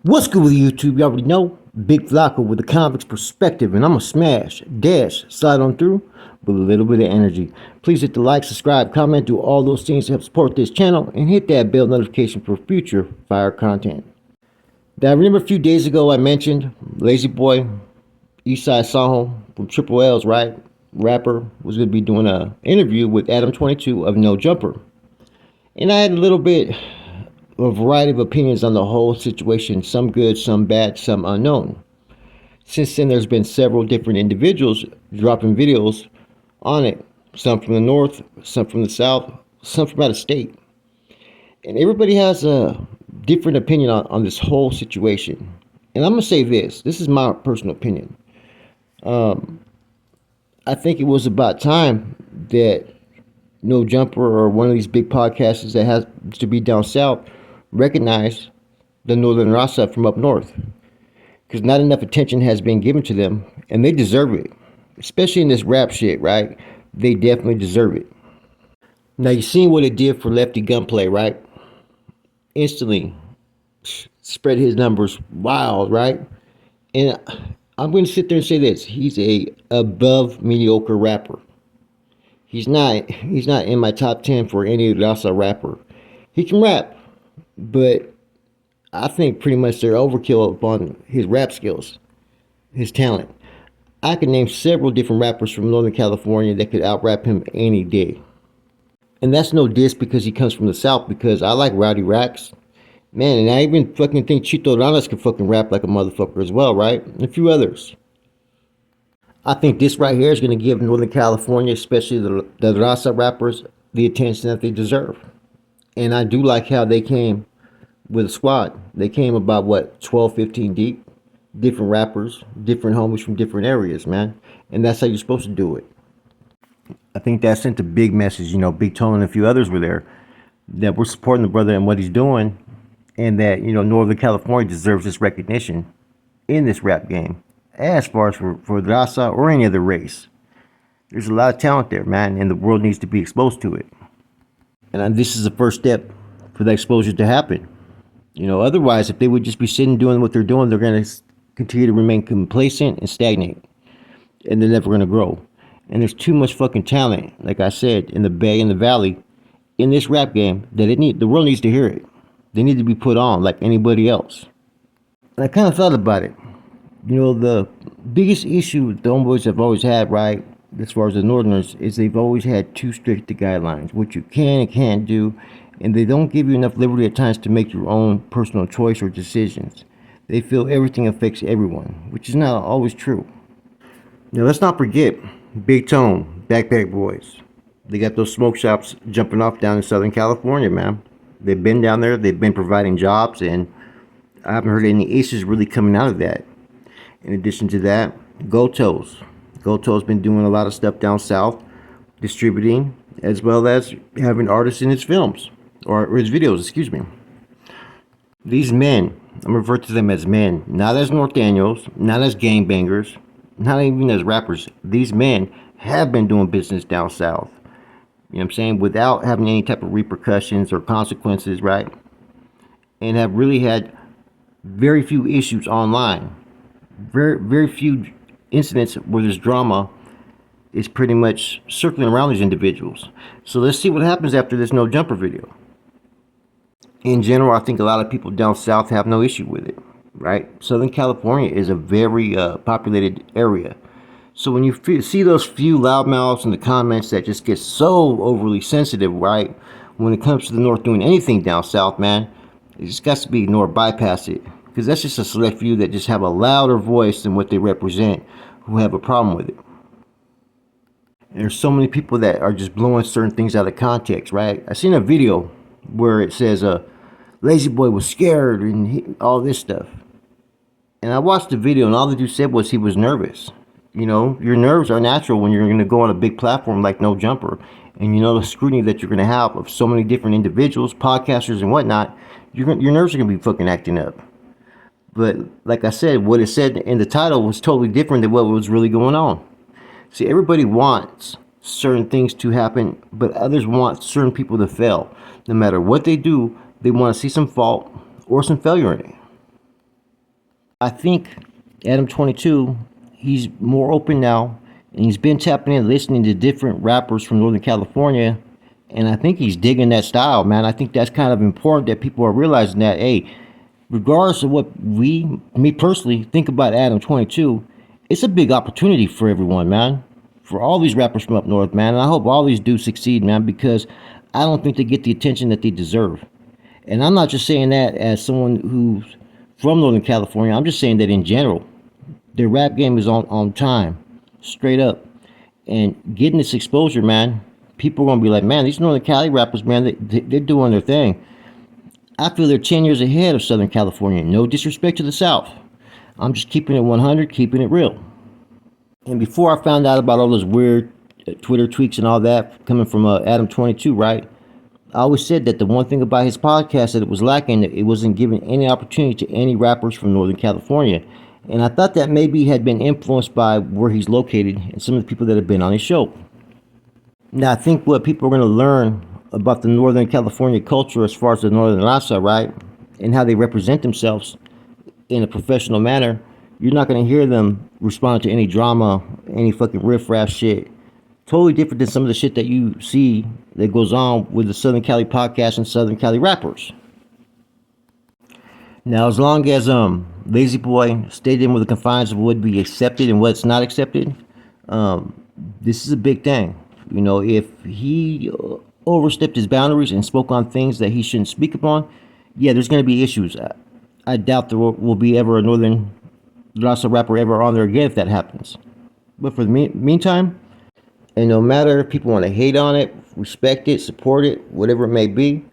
What's good with YouTube? You already know. Big Flocko with the convict's perspective, and I'm going to smash, dash, slide on through with a little bit of energy. Please hit the like, subscribe, comment, do all those things to help support this channel, and hit that bell notification for future fire content. Now, I remember a few days ago I mentioned Lazy Boy, Eastside Soho from Triple L's, right? Rapper was going to be doing an interview with Adam22 of No Jumper. And I had a little bit, a variety of opinions on the whole situation, some good, some bad, some unknown. Since then, there's been several different individuals dropping videos on it, some from the north, some from the south, some from out of state. And everybody has a different opinion on this whole situation. And I'm going to say this is my personal opinion. I think it was about time that No Jumper or one of these big podcasters that has to be down south recognize the Northern Raza from up north, because not enough attention has been given to them, and they deserve it, especially in this rap shit, right? They definitely deserve it. Now, you seen what it did for Lefty Gunplay, right? Instantly spread his numbers wild, right? And I'm going to sit there and say this: he's a above mediocre rapper. He's not in my top 10 for any Raza rapper. He can rap, but I think pretty much they're overkill upon his rap skills, his talent. I can name several different rappers from Northern California that could out-rap him any day. And that's no diss because he comes from the South, because I like Rowdy Rax. Man, and I even fucking think Chito Ranas can fucking rap like a motherfucker as well, right? And a few others. I think this right here is going to give Northern California, especially the Raza rappers, the attention that they deserve. And I do like how they came with a squad. They came about, what, 12, 15 deep? Different rappers, different homies from different areas, man. And that's how you're supposed to do it. I think that sent a big message. Big Tone and a few others were there, that we're supporting the brother and what he's doing, and that, Northern California deserves this recognition in this rap game, as far as for the Raza or any other race. There's a lot of talent there, man, and the world needs to be exposed to it. And this is the first step for that exposure to happen. Otherwise, if they would just be sitting doing what they're doing, they're going to continue to remain complacent and stagnate, and they're never going to grow. And there's too much fucking talent, like I said, in the Bay and the Valley, in this rap game, that the world needs to hear it. They need to be put on like anybody else. And I kind of thought about it. The biggest issue the homeboys have always had, right, as far as the Northerners, is they've always had too strict guidelines, what you can and can't do, and they don't give you enough liberty at times to make your own personal choice or decisions. They feel everything affects everyone, which is not always true. Now, let's not forget Big Tone, Backpack Boys. They got those smoke shops jumping off down in Southern California, man. They've been down there, they've been providing jobs, and I haven't heard any issues really coming out of that. In addition to that, Goto's been doing a lot of stuff down south, distributing, as well as having artists in his films, or his videos, excuse me. These men, I'm referring to them as men, not as Norte'S, not as gangbangers, not even as rappers. These men have been doing business down south, you know what I'm saying, without having any type of repercussions or consequences, right? And have really had very few issues online. Very few incidents where this drama is pretty much circling around these individuals. So let's see what happens after this No Jumper video. In general, I think a lot of people down south have no issue with it, right? Southern California is a very populated area. So when you see those few loudmouths in the comments that just get so overly sensitive, right, when it comes to the North doing anything down south, man, it just got to be ignored, bypass it. Because that's just a select few that just have a louder voice than what they represent, who have a problem with it. And there's so many people that are just blowing certain things out of context, right? I seen a video where it says, Lazy Boy was scared and all this stuff. And I watched the video, and all the dude said was he was nervous. Your nerves are natural when you're going to go on a big platform like No Jumper. And the scrutiny that you're going to have of so many different individuals, podcasters and whatnot, your nerves are going to be fucking acting up. But like I said, what it said in the title was totally different than what was really going on. See, everybody wants certain things to happen, but others want certain people to fail. No matter what they do, they want to see some fault or some failure in it. I think Adam22, he's more open now, and he's been tapping in, listening to different rappers from Northern California, and I think he's digging that style, man. I think that's kind of important that people are realizing that, hey, regardless of what me personally, think about Adam22, it's a big opportunity for everyone, man. For all these rappers from up north, man. And I hope all these do succeed, man, because I don't think they get the attention that they deserve. And I'm not just saying that as someone who's from Northern California. I'm just saying that in general, their rap game is on time, straight up. And getting this exposure, man, people are going to be like, man, these Northern Cali rappers, man, they're doing their thing. I feel they're 10 years ahead of Southern California. No disrespect to the South. I'm just keeping it 100, keeping it real. And before I found out about all those weird Twitter tweaks and all that coming from Adam22, right? I always said that the one thing about his podcast that it was lacking, that it wasn't giving any opportunity to any rappers from Northern California. And I thought that maybe had been influenced by where he's located and some of the people that have been on his show. Now, I think what people are going to learn about the Northern California culture as far as the Northern Raza, right? And how they represent themselves in a professional manner, you're not going to hear them respond to any drama, any fucking riff-raff shit. Totally different than some of the shit that you see that goes on with the Southern Cali podcast and Southern Cali rappers. Now, as long as Lazy Boy stayed in with the confines of what would be accepted and what's not accepted, this is a big thing. You know, if he overstepped his boundaries and spoke on things that he shouldn't speak upon, yeah, there's going to be issues. I doubt there will be ever a Northern Raza rapper ever on there again if that happens. But for the meantime, and no matter if people want to hate on it, respect it, support it, whatever it may be,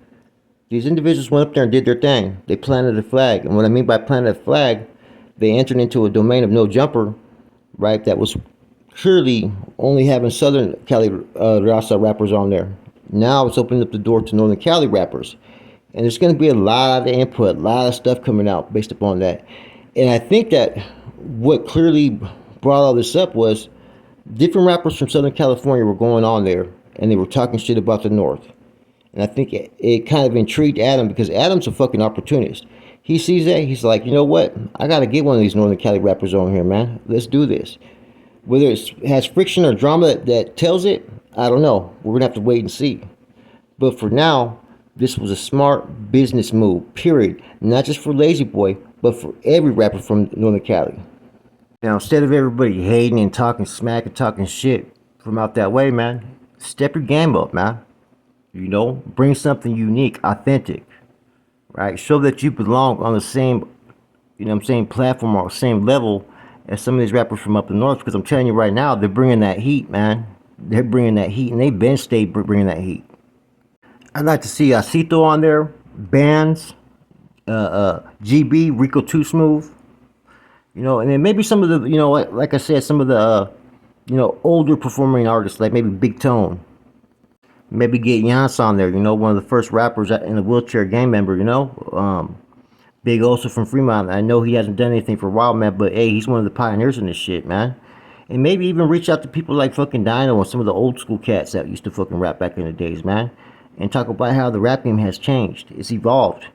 these individuals went up there and did their thing. They planted a flag. And what I mean by planted a flag, they entered into a domain of no jumper, right, that was clearly only having Southern Cali Raza rappers on there. Now it's opening up the door to Northern Cali rappers. And there's going to be a lot of input, a lot of stuff coming out based upon that. And I think that what clearly brought all this up was different rappers from Southern California were going on there, and they were talking shit about the North. And I think it kind of intrigued Adam, because Adam's a fucking opportunist. He sees that, he's like, you know what? I got to get one of these Northern Cali rappers on here, man. Let's do this. Whether it has friction or drama that tells it, I don't know. We're going to have to wait and see. But for now, this was a smart business move, period. Not just for Lazy Boy, but for every rapper from Northern Cali. Now, instead of everybody hating and talking smack and talking shit from out that way, man, step your game up, man. You know, bring something unique, authentic, right? Show that you belong on the same, you know what I'm saying, platform or same level as some of these rappers from up the north. Because I'm telling you right now, they're bringing that heat, man. They're bringing that heat, and they've been stayed bringing that heat. I'd like to see Acito on there, Bands, GB, Rico Too Smooth. You know, and then maybe some of the, you know, like I said, some of the, you know, older performing artists, like maybe Big Tone. Maybe get Yance on there, you know, one of the first rappers in a wheelchair gang member, you know. Big also from Fremont. I know he hasn't done anything for a while, man, but hey, he's one of the pioneers in this shit, man. And maybe even reach out to people like fucking Dino and some of the old school cats that used to fucking rap back in the days, man. And talk about how the rap game has changed. It's evolved.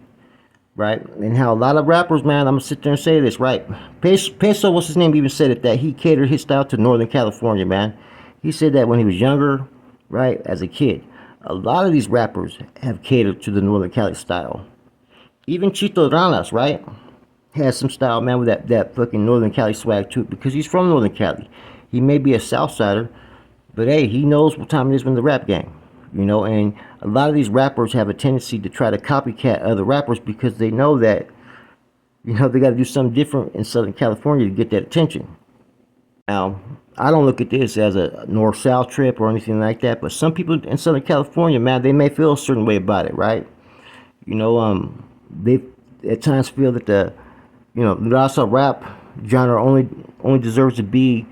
Right? And how a lot of rappers, man, I'm going to sit there and say this, right? Peso, what's his name, even said it, that he catered his style to Northern California, man. He said that when he was younger, right, as a kid. A lot of these rappers have catered to the Northern Cali style. Even Chito Ranas, right, has some style, man, with that fucking Northern Cali swag to it, because he's from Northern Cali. He may be a Southsider, but hey, he knows what time it is in the rap game. You know, and a lot of these rappers have a tendency to try to copycat other rappers because they know that, you know, they got to do something different in Southern California to get that attention. Now, I don't look at this as a north-south trip or anything like that, but some people in Southern California, man, they may feel a certain way about it, right? You know, they at times feel that the, you know, Raza rap genre only deserves to be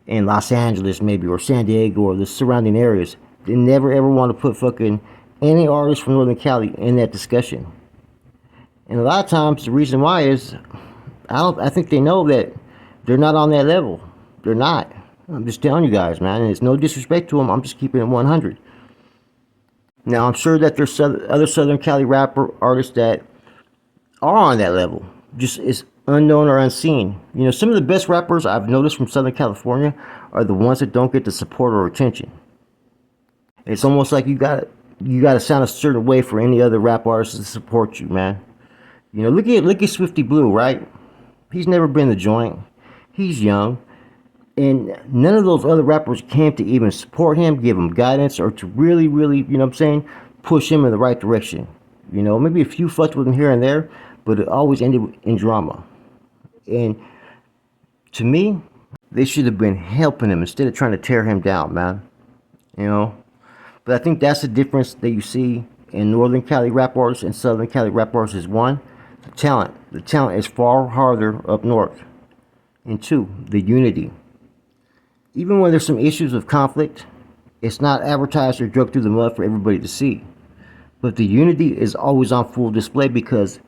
in Los Angeles maybe, or San Diego, or the surrounding areas. They never ever want to put fucking any artist from Northern Cali in that discussion. And a lot of times the reason why is I think they know that they're not on that level. They're not. I'm just telling you guys, man. And it's no disrespect to them. I'm just keeping it 100. Now, I'm sure that there's other Southern Cali rapper artists that are on that level. just is unknown or unseen. You know, some of the best rappers I've noticed from Southern California are the ones that don't get the support or attention. It's almost like you gotta sound a certain way for any other rap artist to support you, man. You know, look at Swifty Blue, right? He's never been the joint. He's young, and none of those other rappers came to even support him, give him guidance, or to really, really, you know what I'm saying, push him in the right direction. You know, maybe a few fucked with him here and there, but it always ended in drama. And to me, they should have been helping him instead of trying to tear him down, man. You know? But I think that's the difference that you see in Northern Cali rap artists and Southern Cali rap artists is one, the talent. The talent is far harder up north. And two, the unity. Even when there's some issues of conflict, it's not advertised or drugged through the mud for everybody to see. But the unity is always on full display because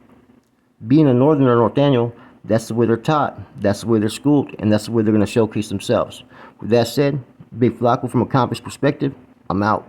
being a Northern or North Daniel, that's the way they're taught, that's the way they're schooled, and that's the way they're going to showcase themselves. With that said, Big Flacco from a compass perspective, I'm out.